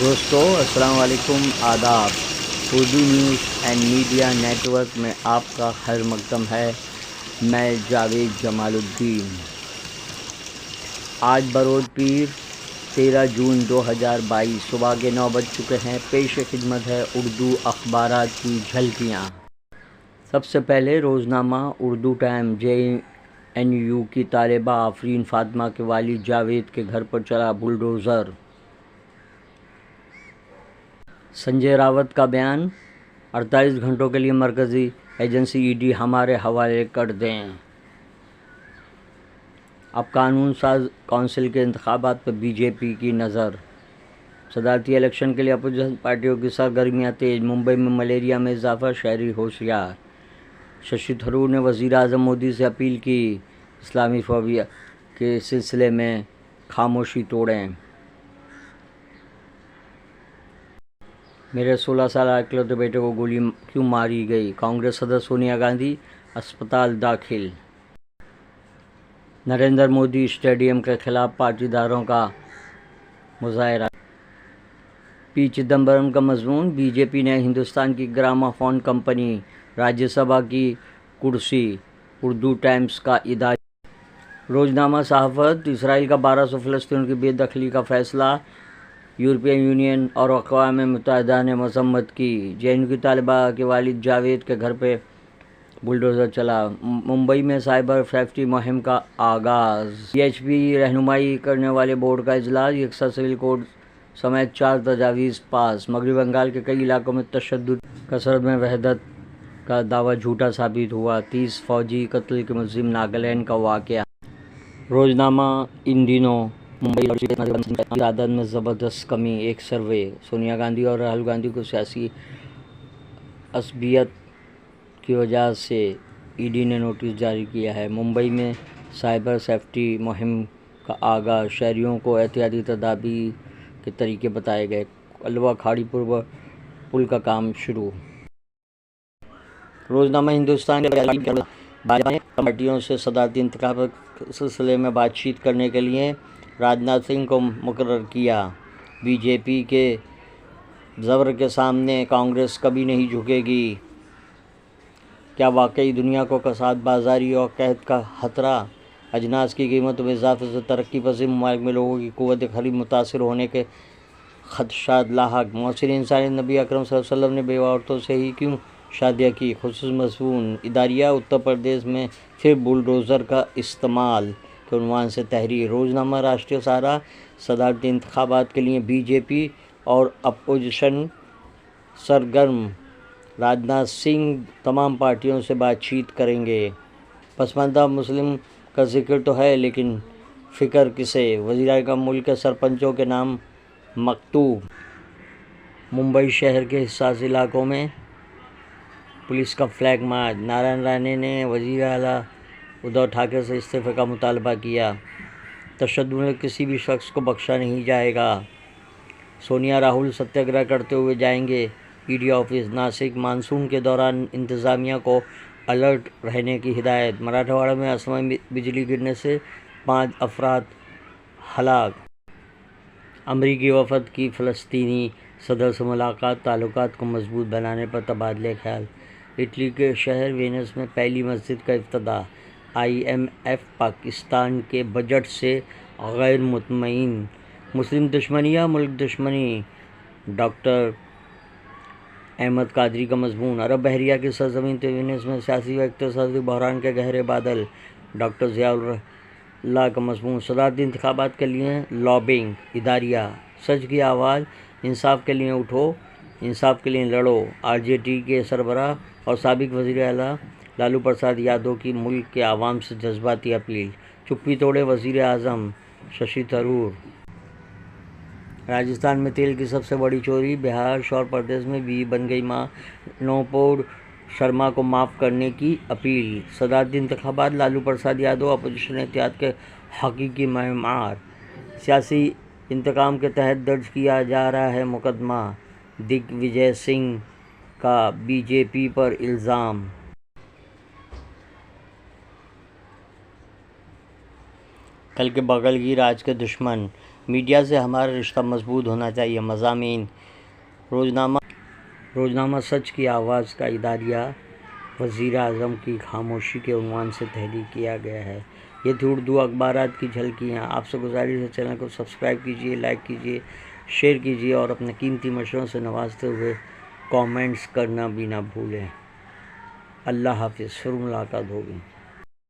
دوستو السلام علیکم، آداب۔ Urdu news and media network میں آپ کا خیر مقدم ہے۔ میں جاوید جمال الدین۔ آج بروز پیر 13 جون 2022 صبح کے 9 بج چکے ہیں۔ پیش خدمت ہے اردو اخبارات کی جھلکیاں۔ سب سے پہلے روزنامہ اردو ٹائم۔ JNU کی طالبہ آفرین فاطمہ کے والد جاوید کے گھر پر چلا بلڈوزر۔ سنجے راوت کا بیان، 48 گھنٹوں کے لیے مرکزی ایجنسی ED ہمارے حوالے کر دیں۔ اب قانون ساز کونسل کے انتخابات پر BJP کی نظر۔ صدارتی الیکشن کے لیے اپوزیشن پارٹیوں کی سرگرمیاں تیز۔ ممبئی میں ملیریا میں اضافہ، شہری ہوشیار۔ ششی تھرور نے وزیر اعظم مودی سے اپیل کی، اسلامی فوبیا کے سلسلے میں خاموشی توڑیں۔ میرے 16 سالہ اکلوتے بیٹے کو گولی کیوں ماری گئی؟ کانگریس صدر سونیا گاندھی اسپتال داخل۔ نریندر مودی اسٹیڈیم کے خلاف پارٹی داروں کا مظاہرہ۔ پی چدمبرم کا مضمون، BJP نے ہندوستان کی گرامافون کمپنی راجیہ سبھا کی کرسی۔ اردو ٹائمز کا ادارہ۔ روزنامہ صحافت، اسرائیل کا 1200 فلسطینیوں کی بے دخلی کا فیصلہ، یورپین یونین اور اقوام متحدہ نے مذمت کی۔ JNU کی طالبہ کے والد جاوید کے گھر پہ بلڈوزر چلا۔ ممبئی میں سائبر سیفٹی مہم کا آغاز۔ CHP رہنمائی کرنے والے بورڈ کا اجلاس۔ یکساں سول کوڈ سمیت 4 تجاویز پاس۔ مغربی بنگال کے کئی علاقوں میں تشدد۔ کثرت میں وحدت کا دعویٰ جھوٹا ثابت ہوا۔ 30 فوجی قتل کے ملزم ناگالینڈ کا واقعہ۔ روزنامہ ان دنوں، ممبئی اور کی تعداد میں زبردست کمی، ایک سروے۔ سونیا گاندھی اور راہل گاندھی کو سیاسی عصبیت کی وجہ سے ED نے نوٹس جاری کیا ہے۔ ممبئی میں سائبر سیفٹی مہم کا آغاز۔ شہریوں کو احتیاطی تدابیر کے طریقے بتائے گئے۔ الوا کھاڑی پل کا کام شروع۔ روزنامہ ہندوستان کے بھاجپا نے پارٹیوں سے صدارتی انتخابات کے سلسلے میں بات چیت کرنے کے لیے راجناتھ سنگھ کو مقرر کیا۔ BJP کے زبر کے سامنے کانگریس کبھی نہیں جھکے گی۔ کیا واقعی دنیا کو کساد بازاری اور قحط کا خطرہ؟ اجناس کی قیمتوں میں اضافے سے ترقی پذیر ممالک میں لوگوں کی قوت خرید متاثر ہونے کے خدشات لاحق۔ معاصر انسانیت، نبی اکرم صلی اللہ علیہ وسلم نے بیوہ عورتوں سے ہی کیوں شادیاں کی؟ خصوصی مضمون، اداریہ اتر پردیش میں پھر بلڈوزر کا استعمال کے عنوان سے تحریر۔ روزنامہ راشٹریہ سہارا، صدارتی انتخابات کے لیے BJP اور اپوزیشن سرگرم۔ راجناتھ سنگھ تمام پارٹیوں سے بات چیت کریں گے۔ پسماندہ مسلم کا ذکر تو ہے لیکن فکر کسے؟ وزیراعظم ملک کے سرپنچوں کے نام مکتوب۔ ممبئی شہر کے حساس علاقوں میں پولیس کا فلیگ مارچ۔ نارائن رانے نے وزیر اعلیٰ ادھو ٹھاکرے سے استعفے کا مطالبہ کیا۔ تشدد میں کسی بھی شخص کو بخشا نہیں جائے گا۔ سونیا راہل ستیہ گرہ کرتے ہوئے جائیں گے ED آفس۔ ناسک، مانسون کے دوران انتظامیہ کو الرٹ رہنے کی ہدایت۔ مراٹھواڑہ میں آسمانی بجلی گرنے سے 5 افراد ہلاک۔ امریکی وفد کی فلسطینی صدر سے ملاقات، تعلقات کو مضبوط بنانے پر تبادلہ خیال۔ اٹلی کے شہر وینس میں پہلی مسجد کا افتتاح۔ IMF پاکستان کے بجٹ سے غیر مطمئن۔ مسلم دشمنی یا ملک دشمنی؟ ڈاکٹر احمد قادری کا مضمون۔ عرب بحریہ کی سرزمین تیونس میں سیاسی و اقتصادی بحران کے گہرے بادل۔ ڈاکٹر ضیاء اللہ کا مضمون۔ صدارتی انتخابات کے لیے لابنگ۔ اداریہ، سچ کی آواز، انصاف کے لیے اٹھو، انصاف کے لیے لڑو۔ RJD کے سربراہ اور سابق وزیر اعلیٰ لالو پرساد یادو کی ملک کے عوام سے جذباتی اپیل۔ چپی توڑے وزیر اعظم ششی تھرور۔ راجستھان میں تیل کی سب سے بڑی چوری۔ بہار شور پردیش میں بیوی بن گئی ماں۔ نوپور شرما کو معاف کرنے کی اپیل۔ صدارتی انتخابات، لالو پرساد یادو اپوزیشن اتحاد کے حقیقی معمار۔ سیاسی انتقام کے تحت درج کیا جا رہا ہے مقدمہ۔ دگ وجے سنگھ کا BJP پر الزام۔ کل کے بغل گیر آج کے دشمن۔ میڈیا سے ہمارا رشتہ مضبوط ہونا چاہیے۔ مضامین: روزنامہ سچ کی آواز کا اداریہ وزیر اعظم کی خاموشی کے عنوان سے تحریر کیا گیا ہے۔ یہ تھی اردو اخبارات کی جھلکیاں۔ آپ سے گزارش ہے چینل کو سبسکرائب کیجیے، لائک کیجیے، شیئر کیجیے اور اپنے قیمتی مشوروں سے نوازتے ہوئے کامنٹس کرنا بھی نہ بھولیں۔ اللہ حافظ، پھر ملاقات ہوگی۔